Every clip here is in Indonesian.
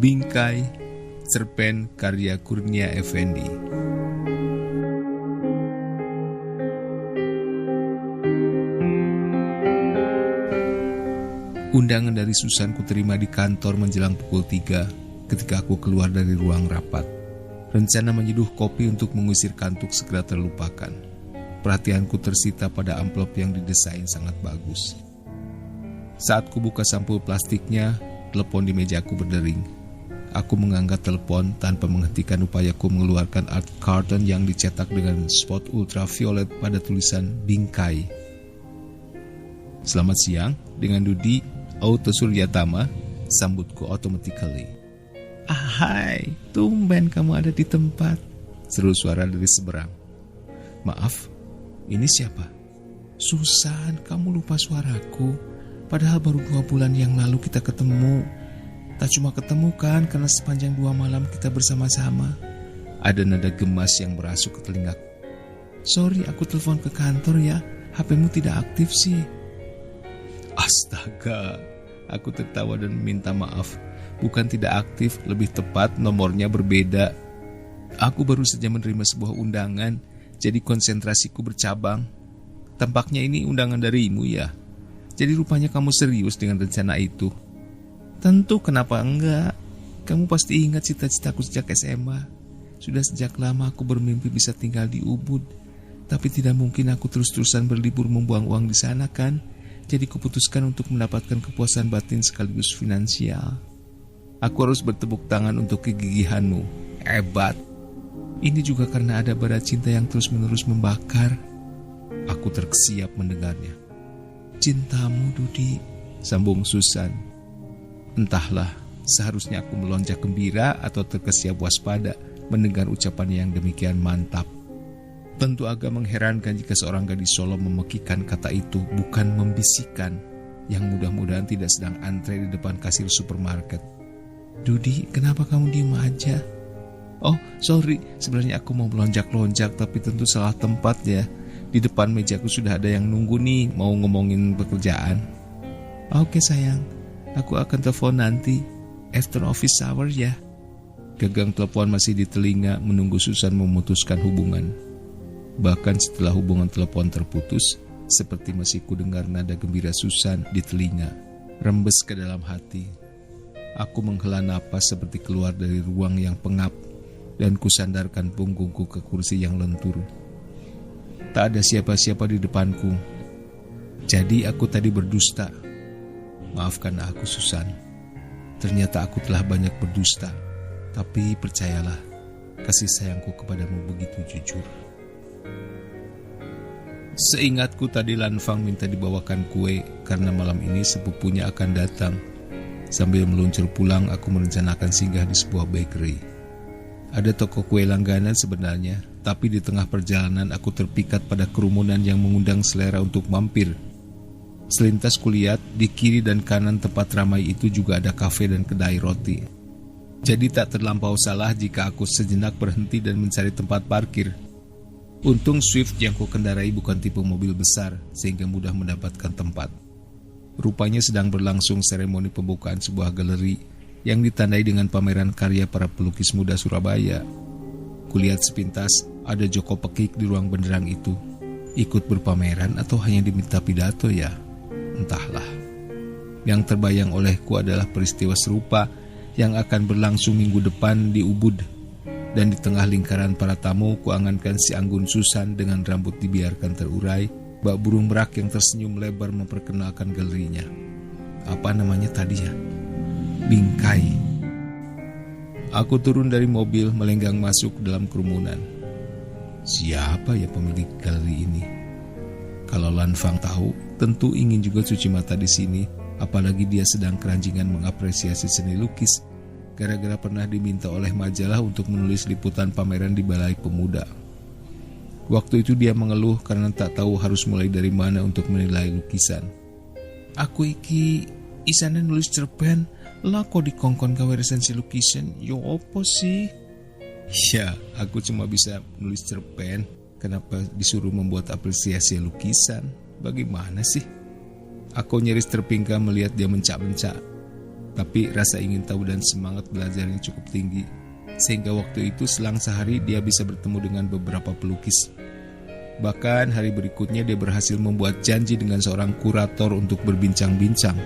Bingkai, cerpen karya Kurnia Effendi. Undangan dari Susan kuterima di kantor menjelang pukul 3 ketika aku keluar dari ruang rapat. Rencana menyeduh kopi untuk mengusir kantuk segera terlupakan. Perhatianku tersita pada amplop yang didesain sangat bagus. Saat kubuka sampul plastiknya, telepon di mejaku berdering. Aku mengangkat telepon tanpa menghentikan upayaku mengeluarkan art carton yang dicetak dengan spot ultraviolet pada tulisan Bingkai. Selamat siang, dengan Dudi Auto Suryatama, sambutku automatically. Hai, tumben kamu ada di tempat, seru suara dari seberang. Maaf, ini siapa? Susan, kamu lupa suaraku. Padahal baru 2 bulan yang lalu kita ketemu. Tak cuma ketemu kan, karena sepanjang 2 malam kita bersama-sama. Ada nada gemas yang merasuk ke telingaku. Sorry, aku telepon ke kantor ya. HP-mu tidak aktif sih. Astaga, aku tertawa dan minta maaf. Bukan tidak aktif, lebih tepat nomornya berbeda. Aku baru saja menerima sebuah undangan, jadi konsentrasiku bercabang. Tampaknya ini undangan darimu ya. Jadi rupanya kamu serius dengan rencana itu. Tentu, kenapa enggak? Kamu pasti ingat cita-citaku sejak SMA. Sudah sejak lama aku bermimpi bisa tinggal di Ubud. Tapi tidak mungkin aku terus-terusan berlibur membuang uang di sana kan? Jadi kuputuskan untuk mendapatkan kepuasan batin sekaligus finansial. Aku harus bertepuk tangan untuk kegigihanmu. Hebat. Ini juga karena ada bara cinta yang terus-menerus membakar. Aku terkesiap mendengarnya. Cintamu, Dudi, sambung Susan. Entahlah, seharusnya aku melonjak gembira atau terkesiap waspada mendengar ucapan yang demikian mantap. Tentu agak mengherankan jika seorang gadis Solo memekikan kata itu, bukan membisikkan, yang mudah-mudahan tidak sedang antre di depan kasir supermarket. Dudi, kenapa kamu diem aja? Oh, sorry, sebenarnya aku mau melonjak-lonjak, tapi tentu salah tempat ya. Di depan mejaku sudah ada yang nunggu nih, mau ngomongin pekerjaan. Oke sayang, aku akan telepon nanti, after office hour ya. Gagang telepon masih di telinga menunggu Susan memutuskan hubungan. Bahkan setelah hubungan telepon terputus, seperti masih kudengar nada gembira Susan di telinga, rembes ke dalam hati. Aku menghela napas seperti keluar dari ruang yang pengap dan kusandarkan punggungku ke kursi yang lentur. Tak ada siapa-siapa di depanku. Jadi aku tadi berdusta. Maafkan aku, Susan. Ternyata aku telah banyak berdusta. Tapi percayalah, kasih sayangku kepadamu begitu jujur. Seingatku tadi Lanfang minta dibawakan kue karena malam ini sepupunya akan datang. Sambil meluncur pulang, aku merencanakan singgah di sebuah bakery. Ada toko kue langganan sebenarnya, tapi di tengah perjalanan aku terpikat pada kerumunan yang mengundang selera untuk mampir. Selintas kulihat, di kiri dan kanan tempat ramai itu juga ada kafe dan kedai roti. Jadi tak terlampau salah jika aku sejenak berhenti dan mencari tempat parkir. Untung Swift yang kukendarai bukan tipe mobil besar, sehingga mudah mendapatkan tempat. Rupanya sedang berlangsung seremoni pembukaan sebuah galeri yang ditandai dengan pameran karya para pelukis muda Surabaya. Kulihat sepintas, ada Joko Pekik di ruang benderang itu. Ikut berpameran atau hanya diminta pidato ya? Entahlah. Yang terbayang olehku adalah peristiwa serupa yang akan berlangsung minggu depan di Ubud. Dan di tengah lingkaran para tamu, kuangankan si anggun Susan dengan rambut dibiarkan terurai, bak burung merak yang tersenyum lebar memperkenalkan galerinya. Apa namanya tadi ya? Bingkai. Aku turun dari mobil melenggang masuk dalam kerumunan. Siapa ya pemilik galeri ini? Kalau Lanfang tahu, tentu ingin juga cuci mata di sini, apalagi dia sedang keranjingan mengapresiasi seni lukis, gara-gara pernah diminta oleh majalah untuk menulis liputan pameran di Balai Pemuda. Waktu itu dia mengeluh karena tak tahu harus mulai dari mana untuk menilai lukisan. Aku iki isane nulis cerpen, lah kok dikongkon gawe resensi lukisan, yo opo sih? Ya, aku cuma bisa nulis cerpen, kenapa disuruh membuat apresiasi lukisan? Bagaimana sih? Aku nyaris terpingkam melihat dia mencak-mencak. Tapi rasa ingin tahu dan semangat belajarnya cukup tinggi, sehingga waktu itu selang sehari dia bisa bertemu dengan beberapa pelukis. Bahkan hari berikutnya dia berhasil membuat janji dengan seorang kurator untuk berbincang-bincang.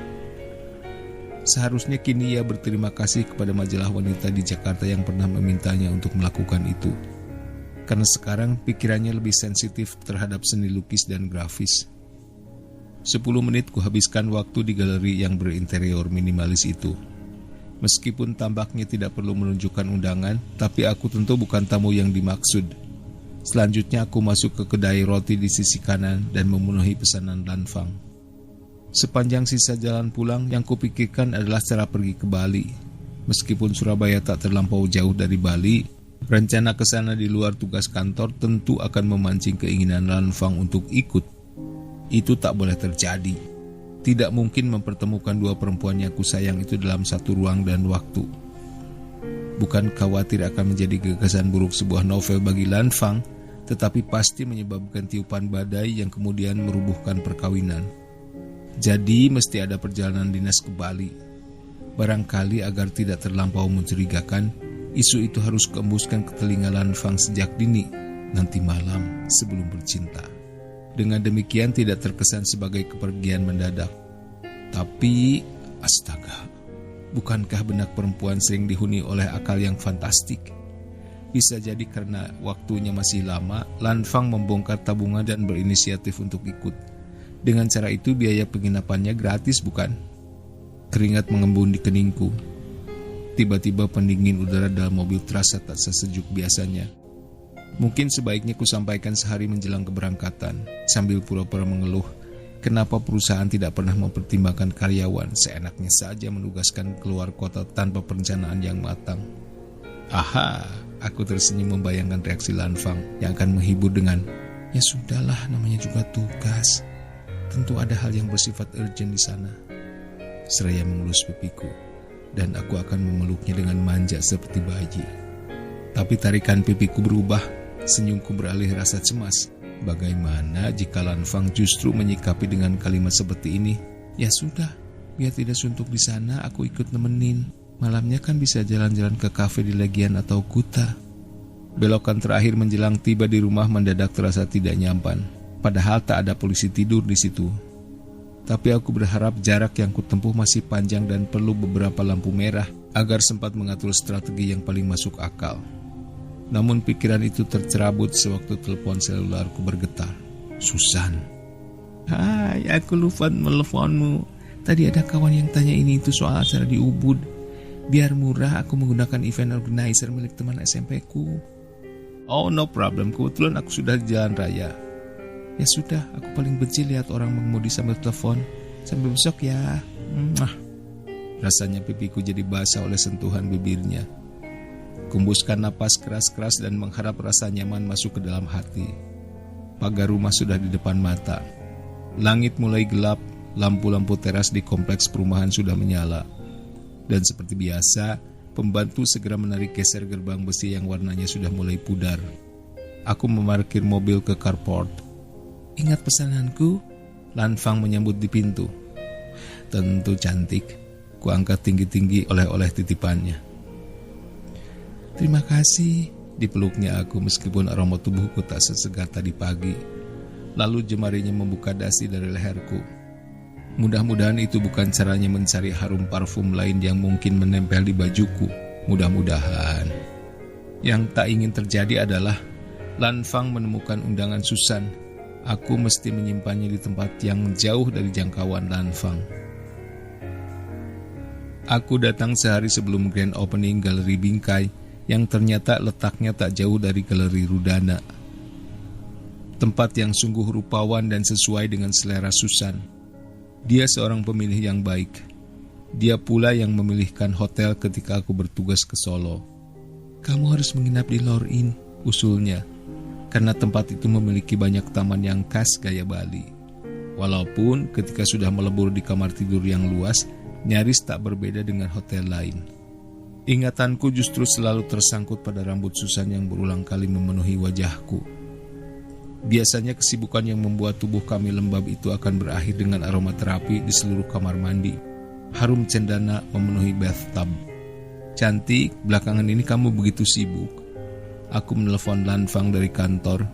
Seharusnya kini ia berterima kasih kepada majalah wanita di Jakarta yang pernah memintanya untuk melakukan itu. Karena sekarang pikirannya lebih sensitif terhadap seni lukis dan grafis. 10 menit kuhabiskan waktu di galeri yang berinterior minimalis itu. Meskipun tampaknya tidak perlu menunjukkan undangan, tapi aku tentu bukan tamu yang dimaksud. Selanjutnya aku masuk ke kedai roti di sisi kanan dan memenuhi pesanan Lanfang. Sepanjang sisa jalan pulang, yang kupikirkan adalah cara pergi ke Bali. Meskipun Surabaya tak terlampau jauh dari Bali, rencana ke sana di luar tugas kantor tentu akan memancing keinginan Lanfang untuk ikut. Itu tak boleh terjadi. Tidak mungkin mempertemukan dua perempuan yang kusayang itu dalam satu ruang dan waktu. Bukan khawatir akan menjadi gagasan buruk sebuah novel bagi Lanfang, tetapi pasti menyebabkan tiupan badai yang kemudian merubuhkan perkawinan. Jadi mesti ada perjalanan dinas ke Bali. Barangkali agar tidak terlampau mencurigakan, isu itu harus keembuskan ke telinga Lanfang sejak dini, nanti malam sebelum bercinta. Dengan demikian tidak terkesan sebagai kepergian mendadak. Tapi, astaga, bukankah benak perempuan sering dihuni oleh akal yang fantastik? Bisa jadi karena waktunya masih lama, Lanfang membongkar tabungan dan berinisiatif untuk ikut. Dengan cara itu biaya penginapannya gratis, bukan? Keringat mengembun di keningku. Tiba-tiba pendingin udara dalam mobil terasa tak sesejuk biasanya. Mungkin sebaiknya kusampaikan sehari menjelang keberangkatan, sambil pura-pura mengeluh, kenapa perusahaan tidak pernah mempertimbangkan karyawan, seenaknya saja menugaskan keluar kota tanpa perencanaan yang matang. Aha, aku tersenyum membayangkan reaksi Lanfang yang akan menghibur dengan, ya sudahlah, namanya juga tugas. Tentu ada hal yang bersifat urgent di sana. Seraya mengelus pipiku, dan aku akan memeluknya dengan manja seperti bayi. Tapi tarikan pipiku berubah, senyumku beralih rasa cemas. Bagaimana jika Lanfang justru menyikapi dengan kalimat seperti ini? Ya sudah, biar tidak suntuk di sana, aku ikut nemenin. Malamnya kan bisa jalan-jalan ke kafe di Legian atau Kuta. Belokan terakhir menjelang tiba di rumah mendadak terasa tidak nyampan. Padahal tak ada polisi tidur di situ. Tapi aku berharap jarak yang kutempuh masih panjang dan perlu beberapa lampu merah agar sempat mengatur strategi yang paling masuk akal. Namun pikiran itu tercerabut sewaktu telepon selularku bergetar. Susan. Hai, aku lupa meneleponmu. Tadi ada kawan yang tanya ini itu soal acara di Ubud. Biar murah aku menggunakan event organizer milik teman SMP ku. Oh, no problem, kebetulan aku sudah di jalan raya. Ya sudah, aku paling benci lihat orang mengemudi sambil telepon. Sampai besok ya. Rasanya pipiku jadi basah oleh sentuhan bibirnya. Kumbuskan napas keras-keras dan mengharap rasa nyaman masuk ke dalam hati. Pagar rumah sudah di depan mata. Langit mulai gelap, lampu-lampu teras di kompleks perumahan sudah menyala. Dan seperti biasa, pembantu segera menarik geser gerbang besi yang warnanya sudah mulai pudar. Aku memarkir mobil ke carport. Ingat pesananku? Lanfang menyambut di pintu. Tentu cantik. Kuangkat tinggi-tinggi oleh-oleh titipannya. Terima kasih. Dipeluknya aku meskipun aroma tubuhku tak sesegar tadi pagi. Lalu jemarinya membuka dasi dari leherku. Mudah-mudahan itu bukan caranya mencari harum parfum lain yang mungkin menempel di bajuku. Mudah-mudahan. Yang tak ingin terjadi adalah Lanfang menemukan undangan Susan. Aku mesti menyimpannya di tempat yang jauh dari jangkauan Lanfang. Aku datang sehari sebelum grand opening Galeri Bingkai yang ternyata letaknya tak jauh dari Galeri Rudana. Tempat yang sungguh rupawan dan sesuai dengan selera Susan. Dia seorang pemilih yang baik. Dia pula yang memilihkan hotel ketika aku bertugas ke Solo. Kamu harus menginap di Lor-In, usulnya. Karena tempat itu memiliki banyak taman yang khas gaya Bali. Walaupun ketika sudah melebur di kamar tidur yang luas, nyaris tak berbeda dengan hotel lain. Ingatanku justru selalu tersangkut pada rambut Susan yang berulang kali memenuhi wajahku. Biasanya kesibukan yang membuat tubuh kami lembab itu akan berakhir dengan aromaterapi di seluruh kamar mandi. Harum cendana memenuhi bathtub. Cantik, belakangan ini kamu begitu sibuk. Aku menelpon Lanfang dari kantor.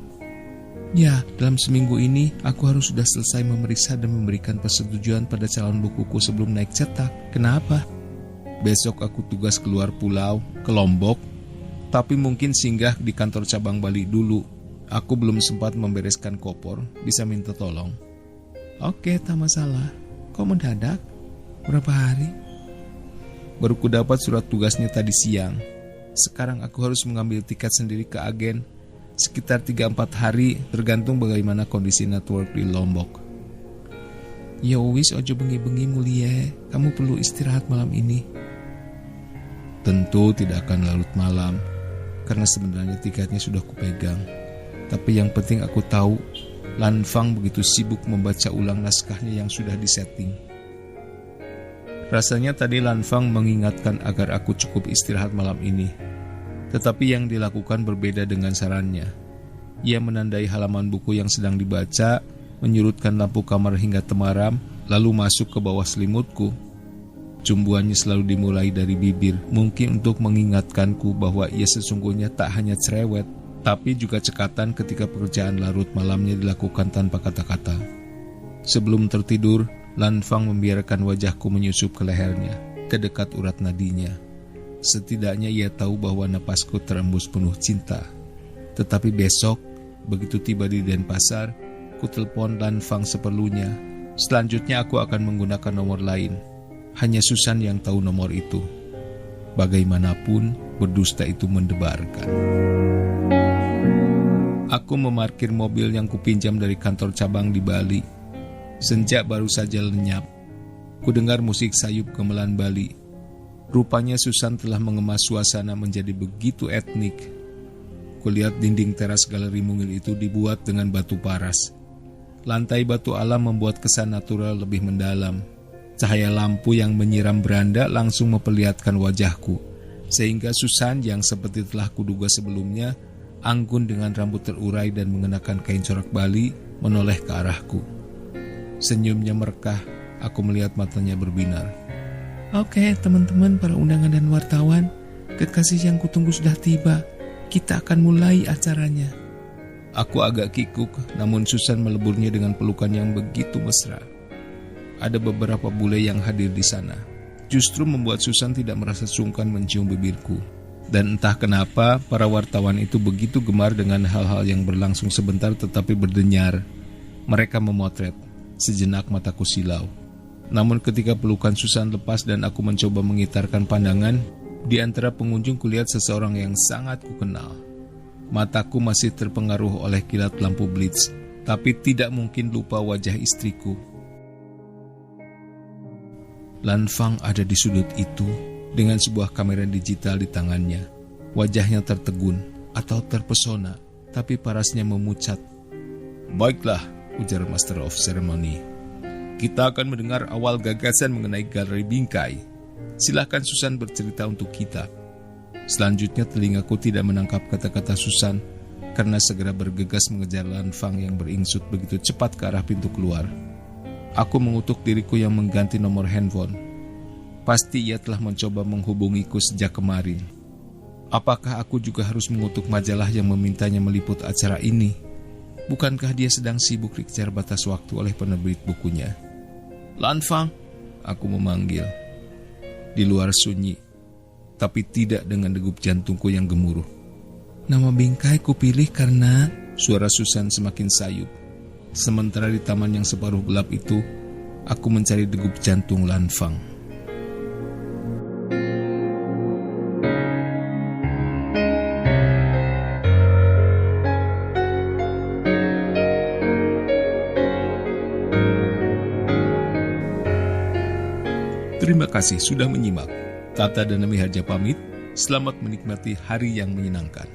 Ya, dalam seminggu ini aku harus sudah selesai memeriksa dan memberikan persetujuan pada calon bukuku sebelum naik cetak. Kenapa? Besok aku tugas keluar pulau, ke Lombok. Tapi mungkin singgah di kantor cabang Bali dulu. Aku belum sempat membereskan koper, bisa minta tolong. Oke, tak masalah. Kok mendadak? Berapa hari? Baru ku dapat surat tugasnya tadi siang. Sekarang aku harus mengambil tiket sendiri ke agen. Sekitar 3-4 hari, tergantung bagaimana kondisi network di Lombok. Ya wis, ojo bengi-bengi mulia. Kamu perlu istirahat malam ini. Tentu tidak akan larut malam, karena sebenarnya tiketnya sudah kupegang. Tapi yang penting aku tahu, Lanfang begitu sibuk membaca ulang naskahnya yang sudah disetting. Rasanya tadi Lanfang mengingatkan agar aku cukup istirahat malam ini. Tetapi yang dilakukan berbeda dengan sarannya. Ia menandai halaman buku yang sedang dibaca, menyurutkan lampu kamar hingga temaram, lalu masuk ke bawah selimutku. Cumbuannya selalu dimulai dari bibir, mungkin untuk mengingatkanku bahwa ia sesungguhnya tak hanya cerewet, tapi juga cekatan ketika pekerjaan larut malamnya dilakukan tanpa kata-kata. Sebelum tertidur, Lanfang membiarkan wajahku menyusup ke lehernya, ke dekat urat nadinya. Setidaknya ia tahu bahwa napasku terembus penuh cinta. Tetapi besok, begitu tiba di Denpasar, ku telepon Lanfang seperlunya. Selanjutnya aku akan menggunakan nomor lain. Hanya Susan yang tahu nomor itu. Bagaimanapun, berdusta itu mendebarkan. Aku memarkir mobil yang kupinjam dari kantor cabang di Bali. Senja baru saja lenyap. Ku dengar musik sayup gamelan Bali. Rupanya Susan telah mengemas suasana menjadi begitu etnik. Kulihat dinding teras galeri mungil itu dibuat dengan batu paras. Lantai batu alam membuat kesan natural lebih mendalam. Cahaya lampu yang menyiram beranda langsung memperlihatkan wajahku. Sehingga Susan yang seperti telah kuduga sebelumnya, anggun dengan rambut terurai dan mengenakan kain corak Bali, menoleh ke arahku. Senyumnya merekah, aku melihat matanya berbinar. Oke, teman-teman para undangan dan wartawan, kekasih yang kutunggu sudah tiba. Kita akan mulai acaranya. Aku agak kikuk, namun Susan meleburnya dengan pelukan yang begitu mesra. Ada beberapa bule yang hadir di sana. Justru membuat Susan tidak merasa sungkan mencium bibirku. Dan entah kenapa, para wartawan itu begitu gemar dengan hal-hal yang berlangsung sebentar tetapi berdenyar. Mereka memotret. Sejenak mataku silau. Namun ketika pelukan Susan lepas dan aku mencoba mengitarkan pandangan, di antara pengunjung kulihat seseorang yang sangat kukenal. Mataku masih terpengaruh oleh kilat lampu blitz, tapi tidak mungkin lupa wajah istriku. Lanfang ada di sudut itu, dengan sebuah kamera digital di tangannya. Wajahnya tertegun atau terpesona, tapi parasnya memucat. Baiklah, ujar Master of Ceremony. Kita akan mendengar awal gagasan mengenai galeri bingkai. Silahkan Susan bercerita untuk kita. Selanjutnya telingaku tidak menangkap kata-kata Susan, karena segera bergegas mengejar Lanfang yang beringsut begitu cepat ke arah pintu keluar. Aku mengutuk diriku yang mengganti nomor handphone. Pasti ia telah mencoba menghubungiku sejak kemarin. Apakah aku juga harus mengutuk majalah yang memintanya meliput acara ini? Bukankah dia sedang sibuk dikejar batas waktu oleh penerbit bukunya? Lanfang, aku memanggil. Di luar sunyi, tapi tidak dengan degup jantungku yang gemuruh. Nama bingkai kupilih karena suara Susan semakin sayup. Sementara di taman yang separuh gelap itu, aku mencari degup jantung Lanfang. Terima kasih sudah menyimak. Tata dan Nami Harja pamit. Selamat menikmati hari yang menyenangkan.